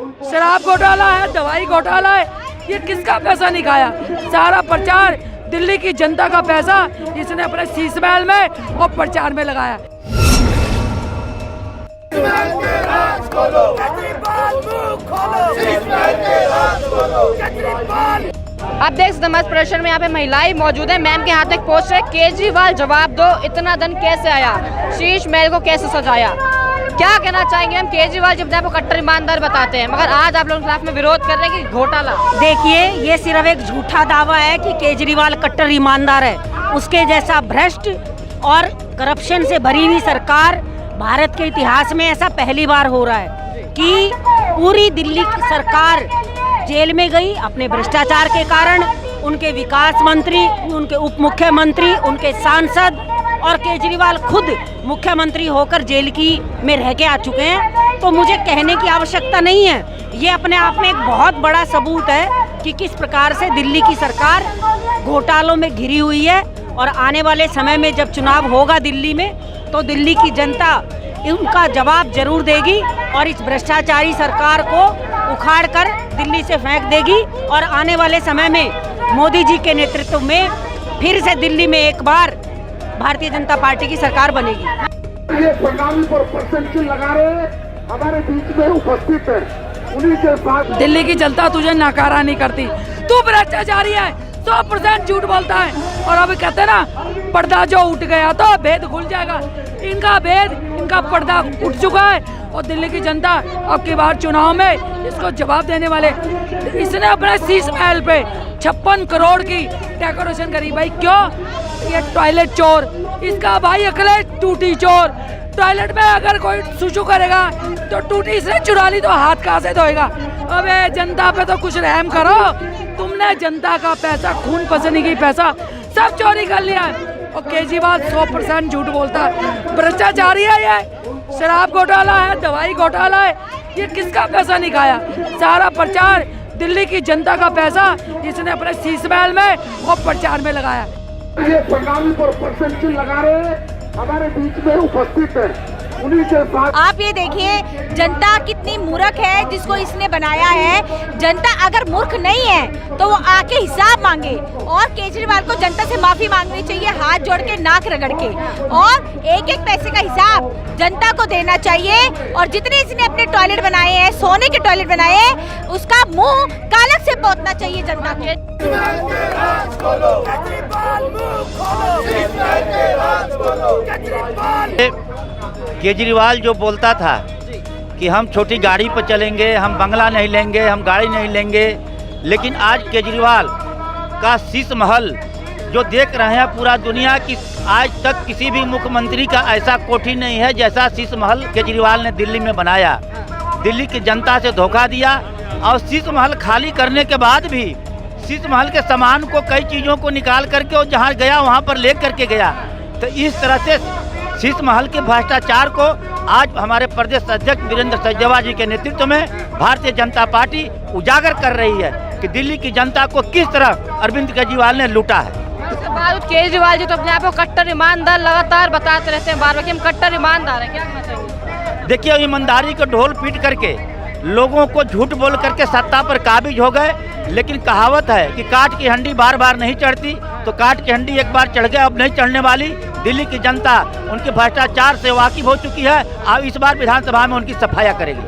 शराब घोटाला है, दवाई घोटाला है, ये किसका पैसा नहीं खाया? सारा प्रचार दिल्ली की जनता का पैसा इसने अपने शीश महल में और प्रचार में लगाया। आप देख सकते हैं प्रदर्शन में यहाँ पे महिलाएं मौजूद है। मैम के हाथ में पोस्टर है, केजरीवाल जवाब दो, इतना धन कैसे आया, शीश महल को कैसे सजाया। क्या कहना चाहेंगे हम? केजरीवाल जब आपको कट्टर ईमानदार बताते हैं, मगर आज आप लोगों के खिलाफ में विरोध कर रहे हैं कि घोटाला। देखिए, ये सिर्फ एक झूठा दावा है कि केजरीवाल कट्टर ईमानदार है। उसके जैसा भ्रष्ट और करप्शन से भरी हुई सरकार भारत के इतिहास में ऐसा पहली बार हो रहा है कि पूरी दिल्ली की सरकार जेल में गई अपने भ्रष्टाचार के कारण। उनके विकास मंत्री, उनके उप मुख्यमंत्री, उनके सांसद और केजरीवाल खुद मुख्यमंत्री होकर जेल में रह के आ चुके हैं। तो मुझे कहने की आवश्यकता नहीं है, ये अपने आप में एक बहुत बड़ा सबूत है कि किस प्रकार से दिल्ली की सरकार घोटालों में घिरी हुई है। और आने वाले समय में जब चुनाव होगा दिल्ली में, तो दिल्ली की जनता उनका जवाब जरूर देगी और इस भ्रष्टाचारी सरकार को उखाड़ कर दिल्ली से फेंक देगी। और आने वाले समय में मोदी जी के नेतृत्व में फिर से दिल्ली में एक बार भारतीय जनता पार्टी की सरकार बनेगी। ये प्रणाली पर परसेंटेज लगा रहे हमारे बीच में उपस्थित है, उन्हीं के साथ दिल्ली की जनता तुझे नकारा नहीं करती, तू भ्रष्टाचारी है, 100% झूठ बोलता है। और अभी कहते हैं ना, पर्दा जो उठ गया तो भेद खुल जाएगा। इनका भेद, इनका पर्दा उठ चुका है और दिल्ली की जनता अब की बार चुनाव में इसको जवाब देने वाले। इसने अपने शीश महल पे 56 करोड़ की डेकोरेशन करी। भाई क्यों? ये टॉयलेट चोर, इसका भाई अखिलेश टूटी चोर। टॉयलेट में अगर कोई सुसु करेगा तो टूटी इसने चुरा ली तो हाथ कहाँ से धोएगा? अबे जनता पे तो कुछ रहम करो। तुमने जनता का पैसा, खून पसीने की पैसा सब चोरी कर लिया है। और केजरीवाल 100% झूठ बोलता है, भ्रष्टाचारी है, ये शराब घोटाला है, दवाई घोटाला है, ये किसका पैसा नहीं खाया? सारा प्रचार दिल्ली की जनता का पैसा इसने अपने शीश महल में और प्रचार में लगाया। ये प्रणाली पर परसेंटेज लगा रहे हमारे बीच में उपस्थित है, उन्हीं के साथ। आप ये देखिए, जनता कितनी मूर्ख है जिसको इसने बनाया है। जनता अगर मूर्ख नहीं है तो वो आके हिसाब मांगे और केजरीवाल को जनता से माफी मांगनी चाहिए, हाथ जोड़ के, नाक रगड़ के, और एक एक पैसे का हिसाब जनता को देना चाहिए। और जितने इसने अपने टॉयलेट बनाए हैं, सोने के टॉयलेट बनाए हैं, उसका मुंह कालक से पोतना चाहिए जनता को। केजरीवाल जो बोलता था कि हम छोटी गाड़ी पर चलेंगे, हम बंगला नहीं लेंगे, हम गाड़ी नहीं लेंगे, लेकिन आज केजरीवाल का शीश महल जो देख रहे हैं पूरा दुनिया की, आज तक किसी भी मुख्यमंत्री का ऐसा कोठी नहीं है जैसा शीश महल केजरीवाल ने दिल्ली में बनाया। दिल्ली की जनता से धोखा दिया और शीश महल खाली करने के बाद भी शीश महल के सामान को, कई चीज़ों को निकाल करके और जहाँ गया वहाँ पर ले करके गया। तो इस तरह से शीश महल के भ्रष्टाचार को आज हमारे प्रदेश अध्यक्ष वीरेंद्र सचदेवा जी के नेतृत्व में भारतीय जनता पार्टी उजागर कर रही है कि दिल्ली की जनता को किस तरह अरविंद केजरीवाल ने लूटा है। केजरीवाल जी तो अपने आप को कट्टर ईमानदार लगातार बताते रहते हैं बार बार कि हम कट्टर ईमानदार हैं, क्या कहना चाहिए? देखिए, ईमानदारी को ढोल पीट करके लोगों को झूठ बोल करके सत्ता पर काबिज हो गए। लेकिन कहावत है कि काट की हंडी बार बार नहीं चढ़ती, तो काट की हंडी एक बार चढ़ गए, अब नहीं चढ़ने वाली। दिल्ली की जनता उनके भ्रष्टाचार से वाकिफ हो चुकी है, अब इस बार विधानसभा में उनकी सफाया करेगी।